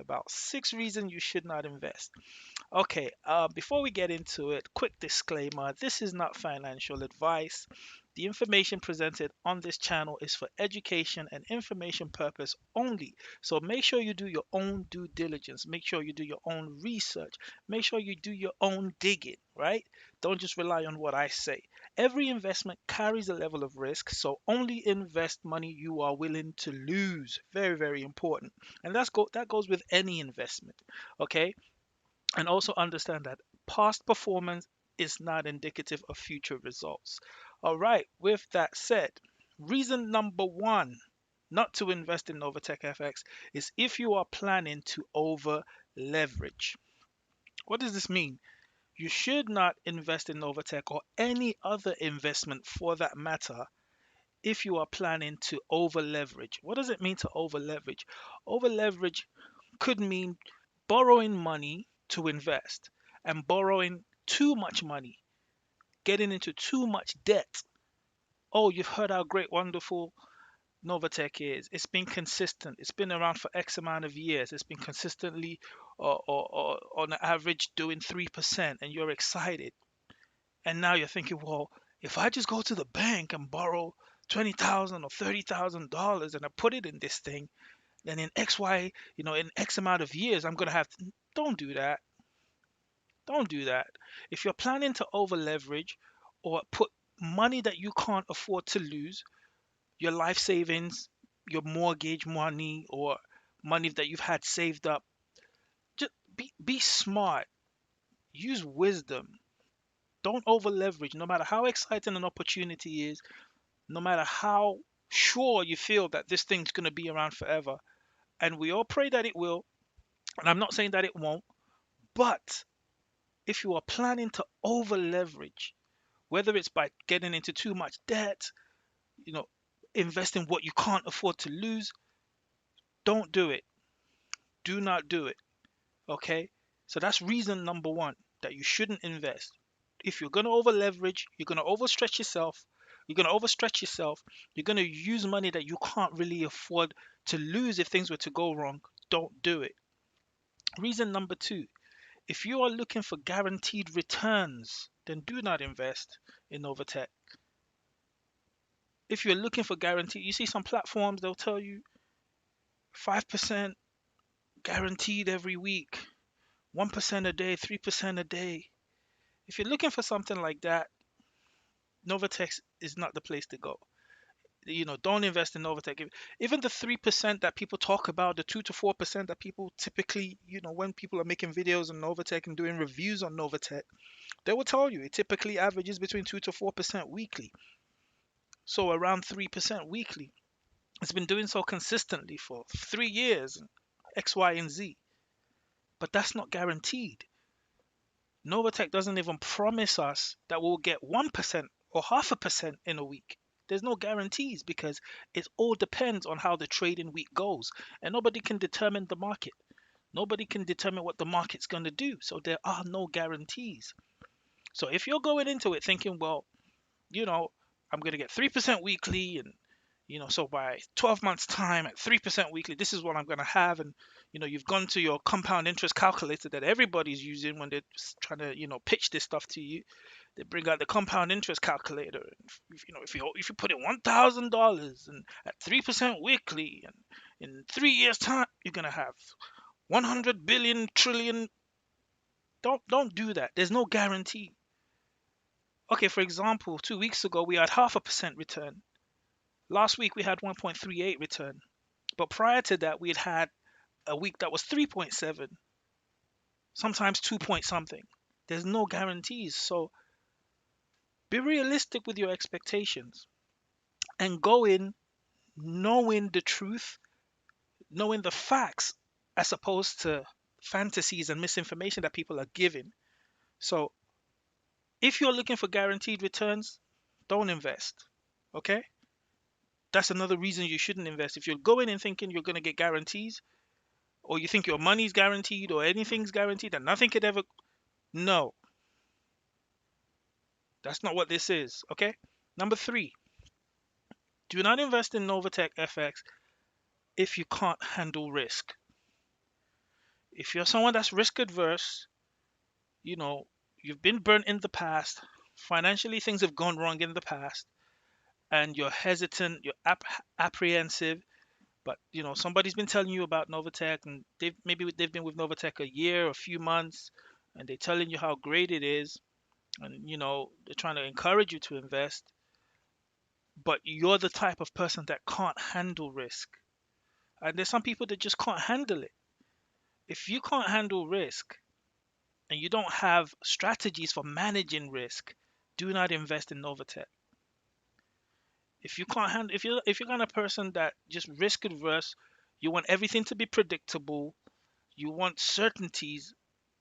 about 6 reasons you should not invest. Okay, before we get into it, quick disclaimer, this is not financial advice. The information presented on this channel is for education and information purpose only. So make sure you do your own due diligence. Make sure you do your own research. Make sure you do your own digging, right? Don't just rely on what I say. Every investment carries a level of risk, so only invest money you are willing to lose. Very, very important. And that goes with any investment, okay? And also understand that past performance is not indicative of future results. All right, with that said, reason number one not to invest in Novatech FX is if you are planning to over leverage. What does this mean? You should not invest in Novatech or any other investment for that matter if you are planning to over leverage. What does it mean to over leverage? Over leverage could mean borrowing money to invest and borrowing too much money, getting into too much debt. Oh, you've heard how great, wonderful Novatech is. It's been consistent. It's been around for X amount of years. It's been consistently or on average doing 3%, and you're excited. And now you're thinking, well, if I just go to the bank and borrow $20,000 or $30,000 and I put it in this thing, then in in X amount of years, I'm gonna have. Don't do that. Don't do that. If you're planning to over leverage or put money that you can't afford to lose, your life savings, your mortgage money, or money that you've had saved up, just be smart. Use wisdom. Don't over leverage. No matter how exciting an opportunity is, no matter how sure you feel that this thing's going to be around forever, and we all pray that it will, and I'm not saying that it won't, but if you are planning to over leverage, whether it's by getting into too much debt, you know, investing what you can't afford to lose, don't do it. Do not do it. Okay? So that's reason number one that you shouldn't invest. If you're going to over leverage, you're going to overstretch yourself. You're going to overstretch yourself. You're going to use money that you can't really afford to lose if things were to go wrong. Don't do it. Reason number two, if you are looking for guaranteed returns, then do not invest in Novatech. If you're looking for guarantee, you see some platforms, they'll tell you 5% guaranteed every week, 1% a day, 3% a day. If you're looking for something like that, Novatech is not the place to go. Don't invest in Novatech. Even the 3% that people talk about, the 2 to 4% that people typically, when people are making videos on Novatech and doing reviews on Novatech, they will tell you it typically averages between 2 to 4% weekly. So around 3% weekly. It's been doing so consistently for 3 years, X, Y, and Z. But that's not guaranteed. Novatech doesn't even promise us that we'll get 1% or half a percent in a week. There's no guarantees because it all depends on how the trading week goes. And nobody can determine the market. Nobody can determine what the market's going to do. So there are no guarantees. So if you're going into it thinking, well, I'm going to get 3% weekly and so by 12 months time at 3% weekly, this is what I'm going to have. And you've gone to your compound interest calculator that everybody's using when they're trying to pitch this stuff to you. They bring out the compound interest calculator. If you put in $1,000 and at 3% weekly, and in 3 years time you're going to have 100 billion trillion. Don't do that. There's no guarantee. Okay, for example, 2 weeks ago we had half a percent return. Last week we had 1.38 return, but prior to that we had a week that was 3.7, sometimes 2 point something. There's no guarantees, so be realistic with your expectations and go in knowing the truth, knowing the facts, as opposed to fantasies and misinformation that people are giving. So if you're looking for guaranteed returns, don't invest. Okay? That's another reason you shouldn't invest. If you're going in thinking you're going to get guarantees, or you think your money's guaranteed or anything's guaranteed and nothing could ever, no, that's not what this is. Okay. Number three, do not invest in Novatech FX if you can't handle risk. If you're someone that's risk adverse, you know, you've been burnt in the past, financially things have gone wrong in the past, and you're hesitant, you're apprehensive, but somebody's been telling you about Novatech, and they've been with Novatech a year, a few months, and they're telling you how great it is, and they're trying to encourage you to invest, but you're the type of person that can't handle risk. And there's some people that just can't handle it. If you can't handle risk and you don't have strategies for managing risk, do not invest in Novatech. If you can't handle, if you're kind of person that just risk adverse, you want everything to be predictable, you want certainties,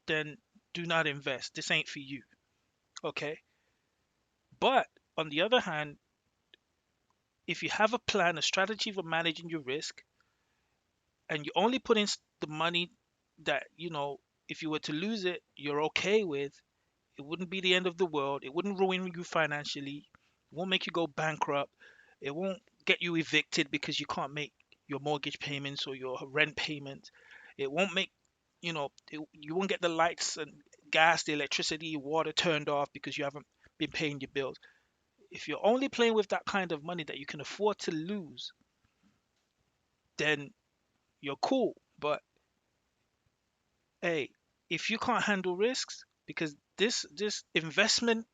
then do not invest. This ain't for you. Okay. But on the other hand, if you have a plan, a strategy for managing your risk, and you only put in the money that if you were to lose it, you're okay with, it wouldn't be the end of the world. It wouldn't ruin you financially. It won't make you go bankrupt. It won't get you evicted because you can't make your mortgage payments or your rent payments. It won't make, you won't get the lights and gas, the electricity, water turned off because you haven't been paying your bills. If you're only playing with that kind of money that you can afford to lose, then you're cool. But hey, if you can't handle risks, because this investment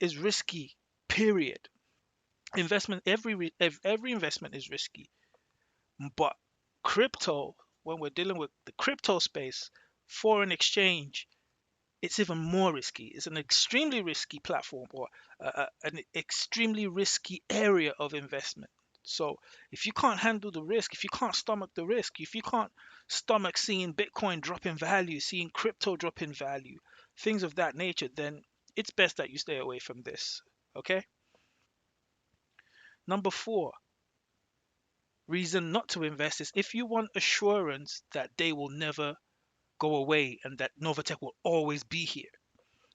is risky, period. Investment, every investment is risky, but crypto, when we're dealing with the crypto space, foreign exchange, it's even more risky. It's an extremely risky platform, or an extremely risky area of investment. So if you can't handle the risk, if you can't stomach the risk, if you can't stomach seeing Bitcoin drop in value, seeing crypto drop in value, things of that nature, then it's best that you stay away from this. Okay. Number four, reason not to invest is if you want assurance that they will never go away and that Novatech will always be here.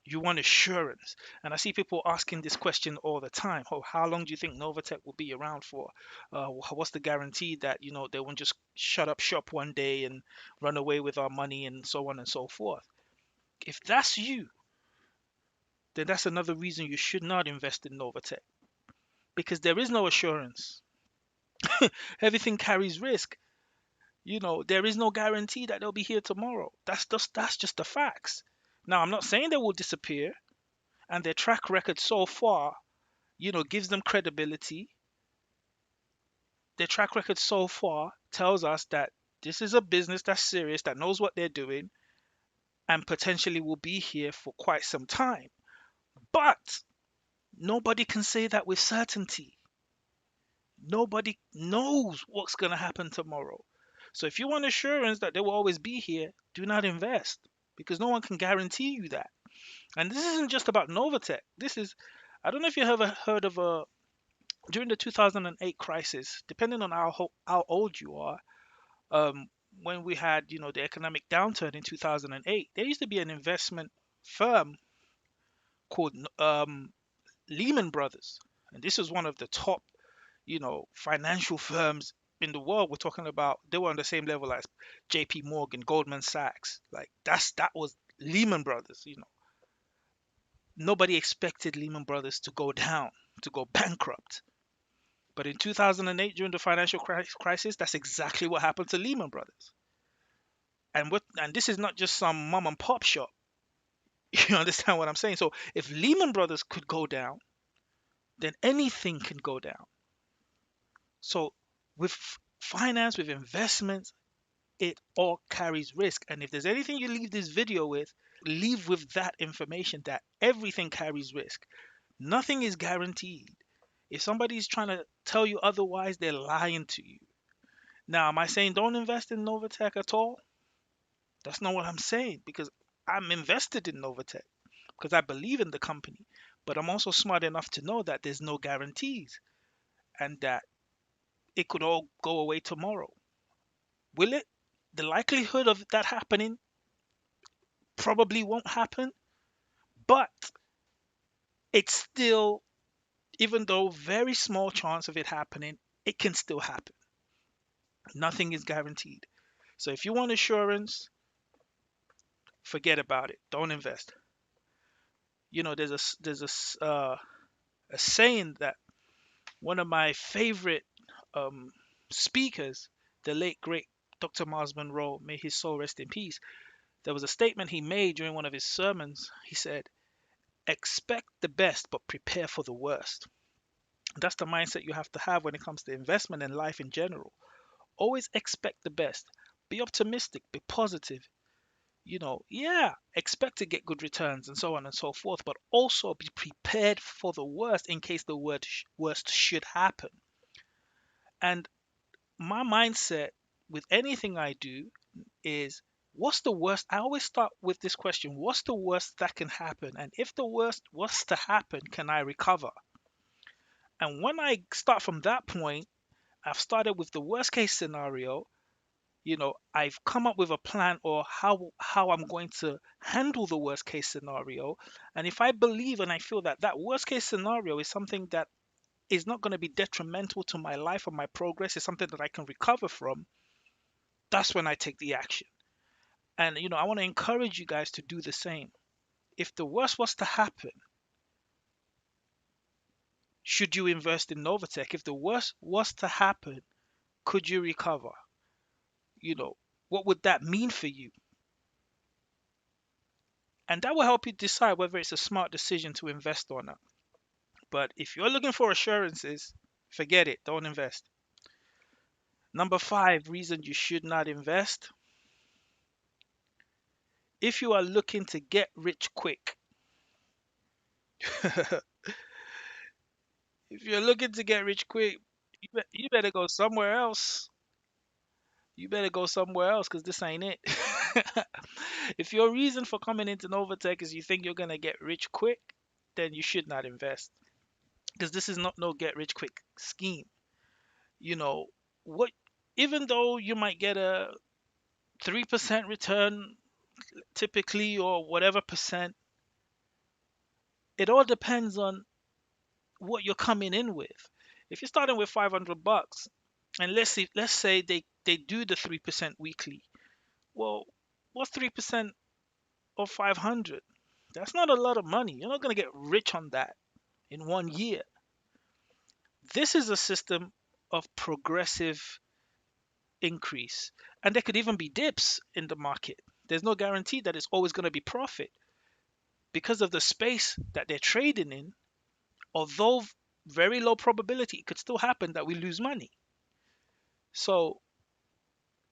You want assurance. And I see people asking this question all the time. Oh, how long do you think Novatech will be around for? What's the guarantee that, they won't just shut up shop one day and run away with our money and so on and so forth? If that's you, then that's another reason you should not invest in Novatech, because there is no assurance. Everything carries risk. There is no guarantee that they'll be here tomorrow. That's just the facts. Now, I'm not saying they will disappear, and their track record so far, gives them credibility. Their track record so far tells us that this is a business that's serious, that knows what they're doing, and potentially will be here for quite some time. But nobody can say that with certainty. Nobody knows what's going to happen tomorrow. So if you want assurance that they will always be here, do not invest, because no one can guarantee you that. And this isn't just about Novatech. I don't know if you ever heard of during the 2008 crisis, depending on how old you are, um, when we had, the economic downturn in 2008, there used to be an investment firm called Lehman Brothers. And this was one of the top, financial firms in the world. We're talking about, they were on the same level as JP Morgan, Goldman Sachs. Like that was Lehman Brothers. Nobody expected Lehman Brothers to go down, to go bankrupt. But in 2008, during the financial crisis, that's exactly what happened to Lehman Brothers. And this is not just some mom and pop shop. You understand what I'm saying? So if Lehman Brothers could go down, then anything can go down. So with finance, with investments, it all carries risk. And if there's anything you leave this video with, leave with that information, that everything carries risk. Nothing is guaranteed. If somebody's trying to tell you otherwise, they're lying to you. Now, am I saying don't invest in Novatech at all? That's not what I'm saying, because I'm invested in Novatech because I believe in the company. But I'm also smart enough to know that there's no guarantees and that it could all go away tomorrow. Will it? The likelihood of that happening probably won't happen, but it's still, even though very small chance of it happening, it can still happen. Nothing is guaranteed. So if you want assurance, forget about it. Don't invest. A saying that one of my favorite um, speakers, the late great Dr. Miles Monroe, may his soul rest in peace. There was a statement he made during one of his sermons. He said, "Expect the best, but prepare for the worst." That's the mindset you have to have when it comes to investment and life in general. Always expect the best. Be optimistic, be positive. Yeah, expect to get good returns and so on and so forth, but also be prepared for the worst in case the worst should happen. And my mindset with anything I do is, what's the worst? I always start with this question: what's the worst that can happen? And if the worst was to happen, can I recover? And when I start from that point, I've started with the worst case scenario. I've come up with a plan or how I'm going to handle the worst case scenario. And if I believe and I feel that that worst case scenario is something that is not going to be detrimental to my life or my progress, is something that I can recover from, that's when I take the action. And I want to encourage you guys to do the same. If the worst was to happen, should you invest in Novatech? If the worst was to happen, could you recover? You know, what would that mean for you? And that will help you decide whether it's a smart decision to invest or not. But if you're looking for assurances, forget it, don't invest. Number 5 reason you should not invest: if you are looking to get rich quick. If you're looking to get rich quick, you better go somewhere else. You better go somewhere else because this ain't it. If your reason for coming into Novatech is you think you're going to get rich quick, then you should not invest, because this is not no get rich quick scheme. You know, what even though you might get a 3% return typically, or whatever percent, it all depends on what you're coming in with. If you're starting with $500 and let's say they do the 3% weekly, well, what's 3% of 500? That's not a lot of money. You're not going to get rich on that in 1 year. This is a system of progressive increase, and there could even be dips in the market. There's no guarantee that it's always going to be profit because of the space that they're trading in. Although very low probability, it could still happen that we lose money. So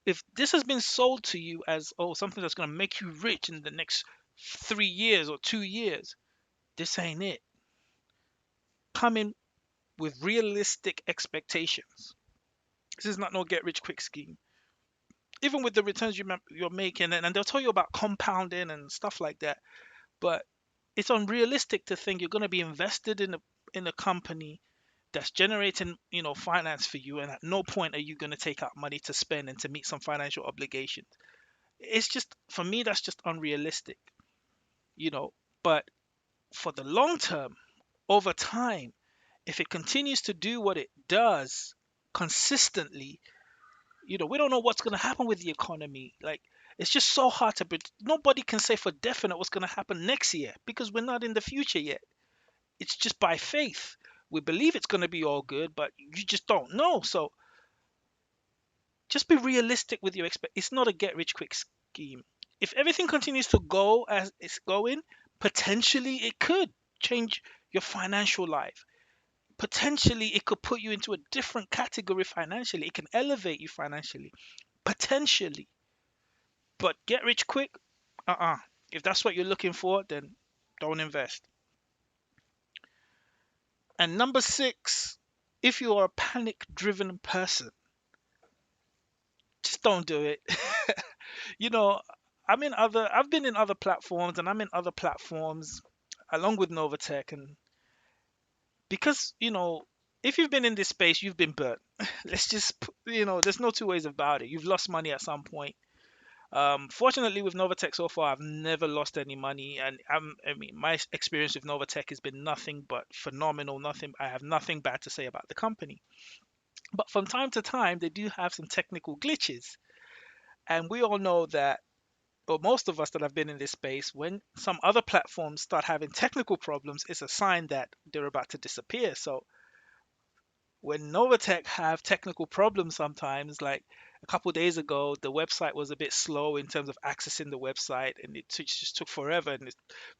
if this has been sold to you as, oh, something that's going to make you rich in the next 3 years or 2 years, this ain't it. Come in with realistic expectations. This is not no get rich quick scheme. Even with the returns you're making, and they'll tell you about compounding and stuff like that, but it's unrealistic to think you're going to be invested in a company that's generating finance for you, and at no point are you going to take out money to spend and to meet some financial obligations. It's just, for me, that's just unrealistic. you know but for the long term, over time, if it continues to do what it does consistently, we don't know what's going to happen with the economy. Like, it's just so hard to predict. Nobody can say for definite what's going to happen next year because we're not in the future yet. It's just by faith. We believe it's going to be all good, but you just don't know. So just be realistic with your expect. It's not a get rich quick scheme. If everything continues to go as it's going, potentially it could change your financial life. Potentially it could put you into a different category financially. It can elevate you financially. Potentially. But get rich quick? Uh-uh. If that's what you're looking for, then don't invest. And number 6, if you are a panic driven person, just don't do it. you know, I've been in other platforms, and I'm in other platforms along with Novatech, and because, if you've been in this space, you've been burnt. Let's just, there's no two ways about it. You've lost money at some point. Fortunately, with Novatech so far, I've never lost any money, and my experience with Novatech has been nothing but phenomenal. I have nothing bad to say about the company. But from time to time, they do have some technical glitches, and we all know that. or most of us that have been in this space, when some other platforms start having technical problems, it's a sign that they're about to disappear. So when Novatech have technical problems sometimes, like a couple of days ago, the website was a bit slow in terms of accessing the website, and just took forever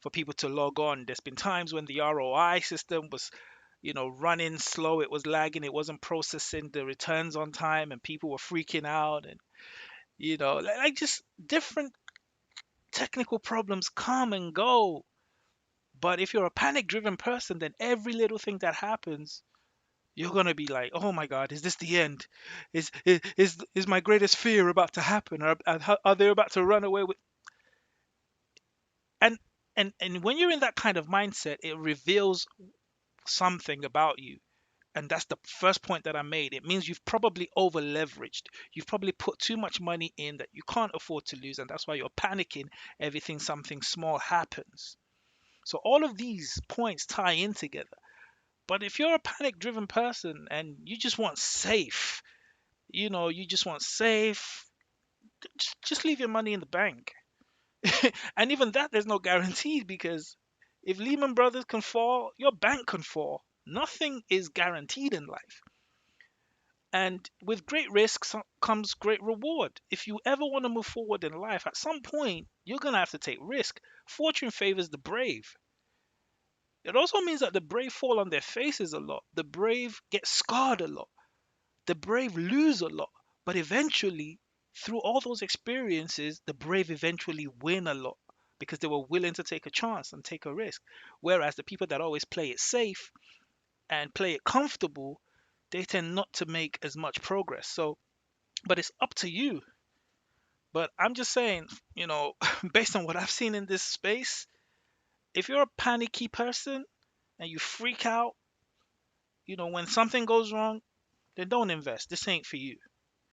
for people to log on. There's been times when the ROI system was, running slow, it was lagging, it wasn't processing the returns on time, and people were freaking out, and like just different technical problems come and go. But if you're a panic driven person, then every little thing that happens, you're gonna be like, "Oh my God, is this the end? Is my greatest fear about to happen? Are they about to run away with?" And and when you're in that kind of mindset, it reveals something about you. And that's the first point that I made. It means you've probably over leveraged. You've probably put too much money in that you can't afford to lose, and that's why you're panicking everything something small happens. So all of these points tie in together. But if you're a panic driven person and you just want safe, you just want safe, just leave your money in the bank. And even that, there's no guarantee, because if Lehman Brothers can fall, your bank can fall. Nothing is guaranteed in life. And with great risk comes great reward. If you ever want to move forward in life, at some point, you're going to have to take risk. Fortune favors the brave. It also means that the brave fall on their faces a lot. The brave get scarred a lot. The brave lose a lot. But eventually, through all those experiences, the brave eventually win a lot because they were willing to take a chance and take a risk. Whereas the people that always play it safe and play it comfortable, they tend not to make as much progress. So, but it's up to you. But I'm just saying, based on what I've seen in this space, if you're a panicky person and you freak out, when something goes wrong, then don't invest. This ain't for you.